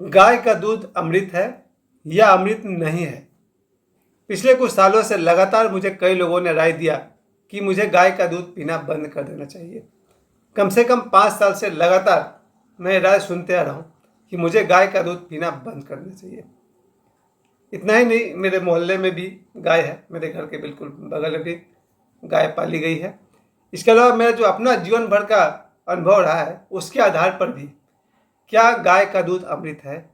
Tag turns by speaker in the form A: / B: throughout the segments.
A: गाय का दूध अमृत है या अमृत नहीं है। पिछले कुछ सालों से लगातार मुझे कई लोगों ने राय दिया कि मुझे गाय का दूध पीना बंद कर देना चाहिए। कम से कम 5 साल से लगातार मैं राय सुनते आ रहा हूँ कि मुझे गाय का दूध पीना बंद करना चाहिए। इतना ही नहीं, मेरे मोहल्ले में भी गाय है, मेरे घर के बिल्कुल बगल में भी गाय पाली गई है। इसके अलावा मेरा जो अपना जीवन भर का अनुभव रहा है उसके आधार पर भी क्या गाय का दूध अमृत है,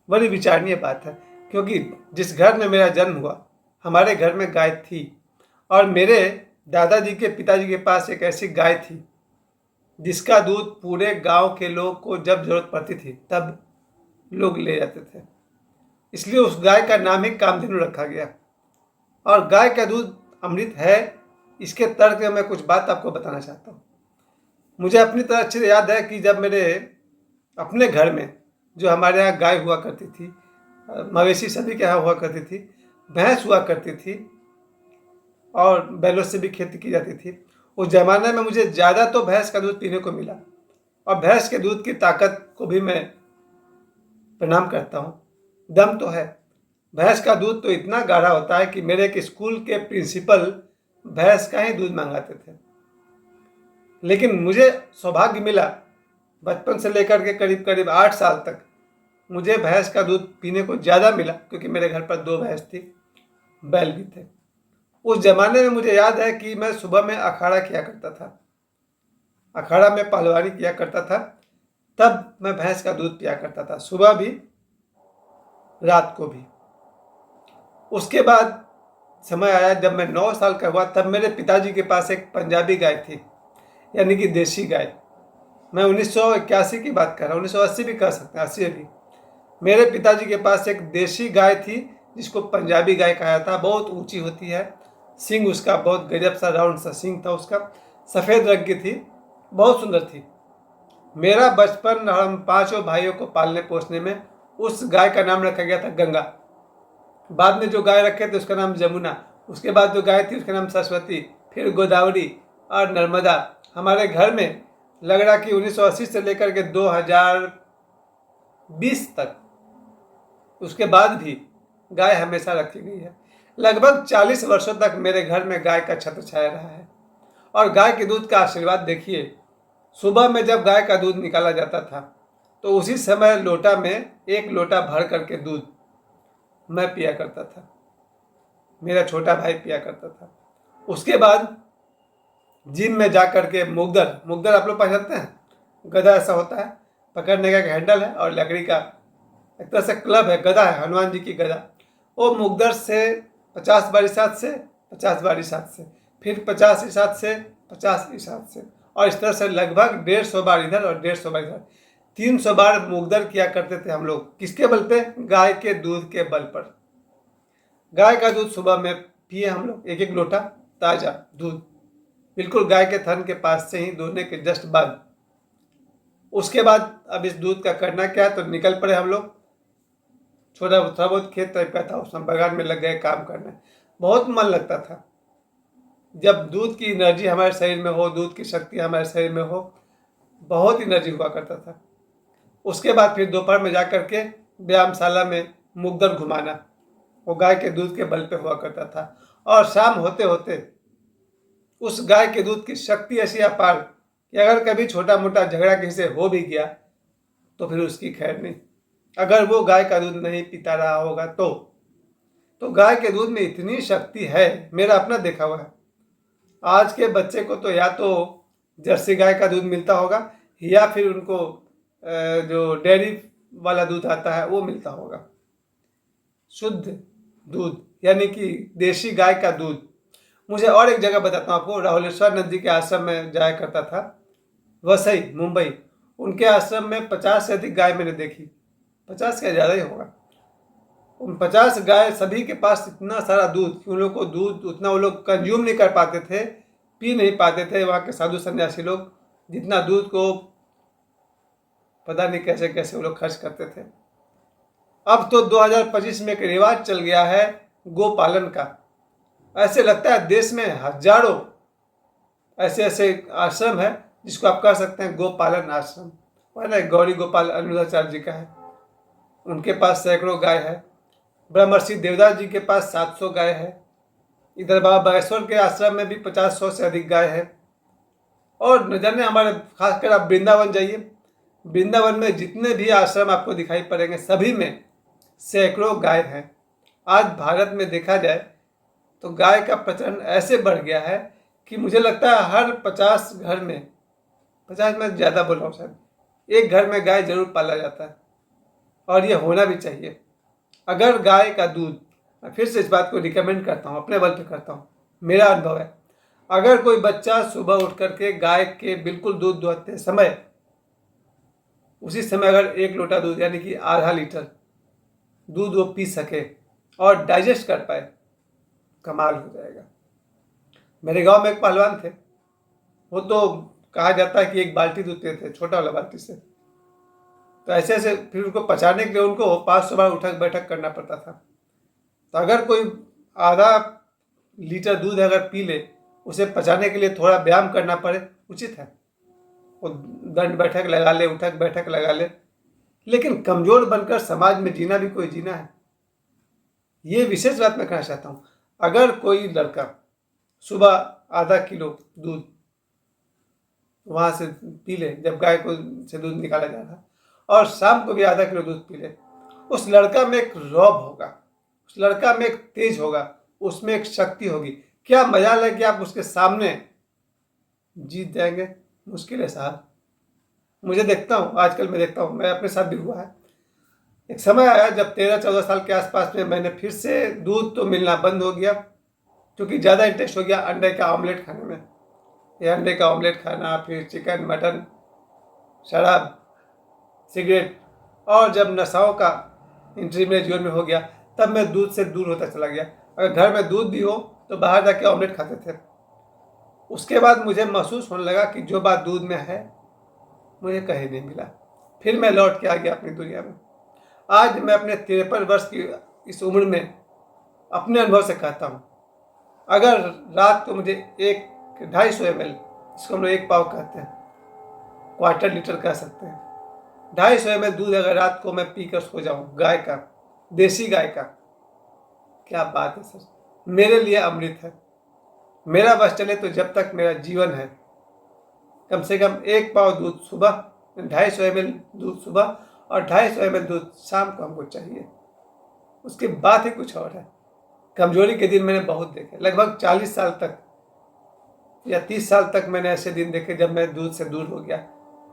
A: बड़ी विचारणीय बात है। क्योंकि जिस घर में मेरा जन्म हुआ, हमारे घर में गाय थी और मेरे दादाजी के पिताजी के पास एक ऐसी गाय थी जिसका दूध पूरे गांव के लोग को जब जरूरत पड़ती थी तब लोग ले जाते थे। इसलिए उस गाय का नाम ही कामधेनु रखा गया। और गाय का दूध अमृत है, इसके तर्क में मैं कुछ बात आपको बताना चाहता हूँ। मुझे अपनी तरह अच्छे से याद है कि जब मेरे अपने घर में जो हमारे यहाँ गाय हुआ करती थी, मवेशी सभी के यहाँ हुआ करती थी, भैंस हुआ करती थी और बैलों से भी खेती की जाती थी। उस ज़माने में मुझे ज़्यादा तो भैंस का दूध पीने को मिला और भैंस के दूध की ताकत को भी मैं प्रणाम करता हूँ। दम तो है। भैंस का दूध तो इतना गाढ़ा होता है कि मेरे एक स्कूल के प्रिंसिपल भैंस का ही दूध मंगाते थे। लेकिन मुझे सौभाग्य मिला, बचपन से लेकर के करीब करीब 8 साल तक मुझे भैंस का दूध पीने को ज़्यादा मिला, क्योंकि मेरे घर पर 2 भैंस थी, बैल भी थे। उस ज़माने में मुझे याद है कि मैं सुबह में अखाड़ा किया करता था, अखाड़ा में पहलवानी किया करता था, तब मैं भैंस का दूध पिया करता था, सुबह भी रात को भी। उसके बाद समय आया जब मैं 9 साल का हुआ, तब मेरे पिताजी के पास एक पंजाबी गाय थी, यानी कि देसी गाय। मैं 1981 की बात कर रहा हूँ, 1980 भी कह सकते हैं, 80 भी। मेरे पिताजी के पास एक देसी गाय थी जिसको पंजाबी गाय कहा था। बहुत ऊंची होती है, सींग उसका बहुत गजब सा राउंड सा सींग था उसका, सफ़ेद रंग की थी, बहुत सुंदर थी। मेरा बचपन हम 5 भाइयों को पालने पोसने में उस गाय का नाम रखा गया था गंगा। बाद में जो गाय रखे थे उसका नाम जमुना, उसके बाद जो गाय थी उसका नाम सरस्वती, फिर गोदावरी और नर्मदा। हमारे घर में लग रहा कि 1980 से लेकर के 2020 तक, उसके बाद भी गाय हमेशा रखी गई है। लगभग 40 वर्षों तक मेरे घर में गाय का छत्र छाया रहा है। और गाय के दूध का आशीर्वाद देखिए, सुबह में जब गाय का दूध निकाला जाता था तो उसी समय लोटा में 1 लोटा भर करके दूध मैं पिया करता था, मेरा छोटा भाई पिया करता था। उसके बाद जिम में जा करके मुगदर आप लोग पहचानते हैं, गधा ऐसा होता है, पकड़ने का एक हैंडल है और लकड़ी का एक तरह से क्लब है, गधा है, हनुमान जी की गधा। वो मुगदर से 50 बार इस हाथ से, 50 बार इस हाथ से, फिर 50 इस हाथ से, 50 इस हाथ से, और इस तरह से लगभग 150 बार इधर और 150 बार इधर, 300 बार मुगदर किया करते थे हम लोग। किसके बल पे? गाय के दूध के बल पर। गाय का दूध सुबह में पिए हम लोग, 1-1 लोटा ताज़ा दूध, बिल्कुल गाय के थन के पास से ही दोने के जस्ट बाद। उसके बाद अब इस दूध का करना क्या है, तो निकल पड़े हम लोग। छोटा थोड़ा बहुत खेत टाइप का था, उसमें बागान में लग गए काम करने। बहुत मन लगता था जब दूध की एनर्जी हमारे शरीर में हो, दूध की शक्ति हमारे शरीर में हो, बहुत एनर्जी हुआ करता था। उसके बाद फिर दोपहर में जा कर के व्यायामशाला में मुगदर घुमाना, वो गाय के दूध के बल पे हुआ करता था। और शाम होते होते उस गाय के दूध की शक्ति ऐसी अपार कि अगर कभी छोटा मोटा झगड़ा किसी से हो भी गया तो फिर उसकी खैर नहीं, अगर वो गाय का दूध नहीं पीता रहा होगा तो गाय के दूध में इतनी शक्ति है, मेरा अपना देखा हुआ है। आज के बच्चे को तो या तो जर्सी गाय का दूध मिलता होगा या फिर उनको जो डेयरी वाला दूध आता है वो मिलता होगा। शुद्ध दूध यानी कि देसी गाय का दूध। मुझे और एक जगह बताता हूँ आपको, राहुलेश्वर नंद जी के आश्रम में जाया करता था, वसई मुंबई। उनके आश्रम में 50 से अधिक गाय मैंने देखी, 50 का ज़्यादा ही होगा। उन 50 गाय सभी के पास इतना सारा दूध कि उन लोग को दूध उतना वो लोग कंज्यूम नहीं कर पाते थे, पी नहीं पाते थे। वहाँ के साधु सन्यासी लोग जितना दूध को पता नहीं कैसे कैसे वो लोग खर्च करते थे। अब तो 2025 में एक रिवाज चल गया है गोपालन का। ऐसे लगता है देश में हजारों ऐसे ऐसे आश्रम है जिसको आप कह सकते हैं गोपालन आश्रम। वह गौरी गोपाल अनिरुद्धाचार्य जी का है, उनके पास सैकड़ों गाय है। ब्रह्मर्षि देवदास जी के पास 700 गाय है। इधर बाबा बागेश्वर के आश्रम में भी 50-100 से अधिक गाय है। और न जाने हमारे खासकर आप वृंदावन जाइए, वृंदावन में जितने भी आश्रम आपको दिखाई पड़ेंगे सभी में सैकड़ों गाय हैं। आज भारत में देखा जाए तो गाय का प्रचलन ऐसे बढ़ गया है कि मुझे लगता है हर 50 घर में, 50 में ज़्यादा बोल रहा हूँ शायद, एक घर में गाय जरूर पाला जाता है। और ये होना भी चाहिए। अगर गाय का दूध, मैं फिर से इस बात को रिकमेंड करता हूँ, अपने बल पे करता हूँ, मेरा अनुभव है, अगर कोई बच्चा सुबह उठ करके गाय के बिल्कुल दूध दुहते समय उसी समय अगर 1 लोटा दूध यानी कि आधा लीटर दूध वो पी सके और डाइजेस्ट कर पाए, कमाल हो जाएगा। मेरे गांव में एक पहलवान थे, वो तो कहा जाता है कि 1 बाल्टी दूध पीते थे, छोटा वाला बाल्टी से। तो ऐसे ऐसे फिर उनको पचाने के लिए उनको 500 बार उठक बैठक करना पड़ता था। तो अगर कोई आधा लीटर दूध अगर पी ले, उसे पचाने के लिए थोड़ा व्यायाम करना पड़े, उचित है। वो दंड बैठक लगा ले, उठक बैठक लगा ले, लेकिन कमजोर बनकर समाज में जीना भी कोई जीना है। ये विशेष बात मैं कहना चाहता हूँ। अगर कोई लड़का सुबह आधा किलो दूध वहाँ से पी ले, जब गाय को से दूध निकाला जा रहा, और शाम को भी आधा किलो दूध पी ले, उस लड़का में एक रौब होगा, उस लड़का में एक तेज होगा, उसमें एक शक्ति होगी। क्या मजाल है कि आप उसके सामने जीत जाएंगे? मुश्किल है साहब। मुझे देखता हूँ, आजकल मैं देखता हूँ, मैं अपने साथ भी हुआ है। एक समय आया जब 13-14 साल के आसपास में मैंने फिर से दूध तो मिलना बंद हो गया, क्योंकि ज़्यादा इंटरेस्ट हो गया अंडे का ऑमलेट खाने में। ये अंडे का ऑमलेट खाना, फिर चिकन, मटन, शराब, सिगरेट, और जब नशाओं का एंट्री मेरे जीवन में हो गया, तब मैं दूध से दूर होता चला गया। अगर घर में दूध भी हो तो बाहर जाके ऑमलेट खाते थे। उसके बाद मुझे महसूस होने लगा कि जो बात दूध में है मुझे कहीं नहीं मिला। फिर मैं लौट के आ गया अपनी दुनिया में। आज मैं अपने 53 वर्ष की इस उम्र में अपने अनुभव से कहता हूँ, अगर रात को मुझे 250 ml, जिसको हम लोग 1 पाव कहते हैं, क्वार्टर लीटर कह सकते हैं, 250 ml दूध अगर रात को मैं पीकर सो जाऊँ, गाय का, देसी गाय का, क्या बात है सर, मेरे लिए अमृत है। मेरा बस चले तो जब तक मेरा जीवन है, कम से कम 1 पाव दूध सुबह, 250 ml दूध सुबह और 250 ml दूध शाम को हमको चाहिए। उसके बाद ही कुछ और है। कमजोरी के दिन मैंने बहुत देखे, लगभग 40 साल तक या 30 साल तक मैंने ऐसे दिन देखे जब मैं दूध से दूर हो गया,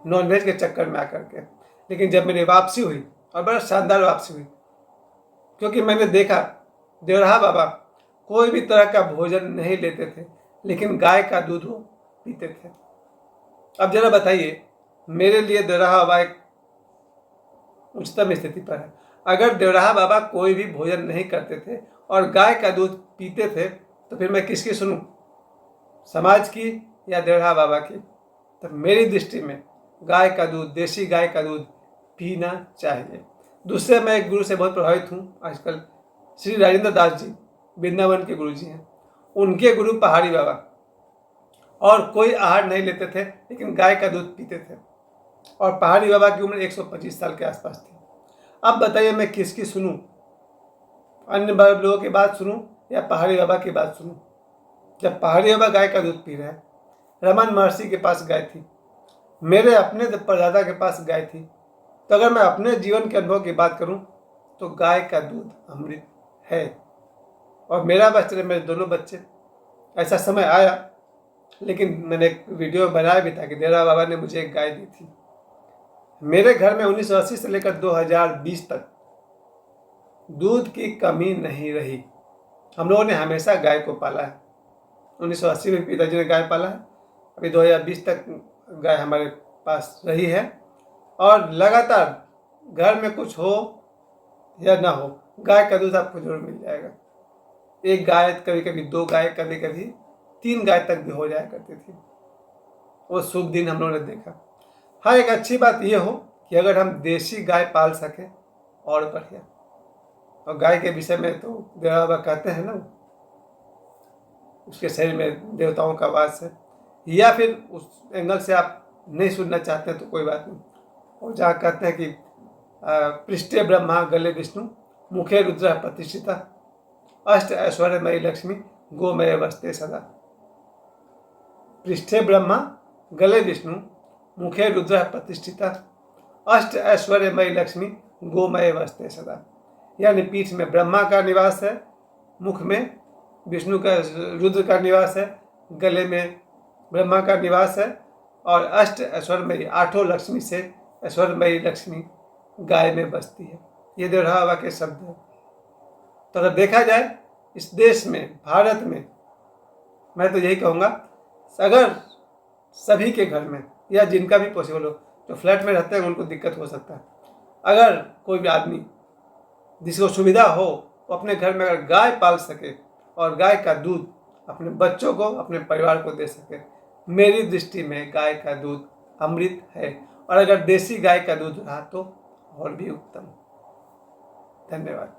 A: नॉनवेज के चक्कर में आकर के। लेकिन जब मेरी वापसी हुई, और बड़ा शानदार वापसी हुई, क्योंकि मैंने देखा देवराहा बाबा कोई भी तरह का भोजन नहीं लेते थे, लेकिन गाय का दूध वो पीते थे। अब जरा बताइए, मेरे लिए देवराहा बाबा एक उच्चतम स्थिति पर है। अगर देवराहा बाबा कोई भी भोजन नहीं करते थे और गाय का दूध पीते थे, तो फिर मैं किसकी सुनूं, समाज की या देवराहा बाबा की? तो मेरी दृष्टि में गाय का दूध, देसी गाय का दूध पीना चाहिए। दूसरे, मैं एक गुरु से बहुत प्रभावित हूँ आजकल, श्री राजेंद्र दास जी, वृंदावन के गुरु जी हैं। उनके गुरु पहाड़ी बाबा, और कोई आहार नहीं लेते थे, लेकिन गाय का दूध पीते थे, और पहाड़ी बाबा की उम्र 125 साल के आसपास थी। अब बताइए मैं किसकी सुनूं, अन्य लोगों की बात सुनूं या पहाड़ी बाबा की बात सुनूं? जब पहाड़ी बाबा गाय का दूध पी रहे हैं, रमन महर्षि के पास गाय थी, मेरे अपने परदादा के पास गाय थी, तो अगर मैं अपने जीवन के अनुभव की बात करूं तो गाय का दूध अमृत है। और मेरा बच्चे, मेरे दोनों बच्चे, ऐसा समय आया, लेकिन मैंने एक वीडियो बनाया भी था कि देवराहा बाबा ने मुझे एक गाय दी थी। मेरे घर में 1980 से लेकर 2020 तक दूध की कमी नहीं रही। हम लोगों ने हमेशा गाय को पाला है। 1980 में पिताजी ने गाय पाला है, अभी 2020 तक गाय हमारे पास रही है, और लगातार घर में कुछ हो या ना हो, गाय का दूध आपको जरूर मिल जाएगा। 1 गाय, कभी कभी 2 गाय, कभी कभी 3 गाय तक भी हो जाया करती थी। वो शुभ दिन हम लोगों ने देखा। हाँ, एक अच्छी बात यह हो कि अगर हम देसी गाय पाल सके और बढ़िया। और गाय के विषय में तो देवराहा बाबा कहते हैं ना, उसके शरीर में देवताओं का वास है, या फिर उस एंगल से आप नहीं सुनना चाहते हैं तो कोई बात नहीं। और जहाँ कहते हैं कि पृष्ठे ब्रह्मा गले विष्णु मुखे रुद्र प्रतिष्ठिता अष्ट ऐश्वर्यमयी लक्ष्मी गोमय वस्ते सदा। पृष्ठे ब्रह्मा गले विष्णु मुखे रुद्र प्रतिष्ठिता अष्ट ऐश्वर्यमयी लक्ष्मी गोमय वस्ते सदा। यानी पीठ में ब्रह्मा का निवास है, मुख में विष्णु का रुद्र का निवास है, गले में ब्रह्मा का निवास है और अष्ट ऐश्वर्यमयी 8 लक्ष्मी से ऐश्वर्यमयी लक्ष्मी गाय में बसती है। ये दोहरा हवा के शब्द है। तो अगर देखा जाए इस देश में, भारत में, मैं तो यही कहूँगा अगर सभी के घर में या जिनका भी पॉसिबल हो, जो फ्लैट में रहते हैं उनको दिक्कत हो सकता है, अगर कोई भी आदमी जिसको सुविधा हो वो अपने घर में अगर गाय पाल सके और गाय का दूध अपने बच्चों को, अपने परिवार को दे सके, मेरी दृष्टि में गाय का दूध अमृत है। और अगर देसी गाय का दूध रहा तो और भी उत्तम। धन्यवाद।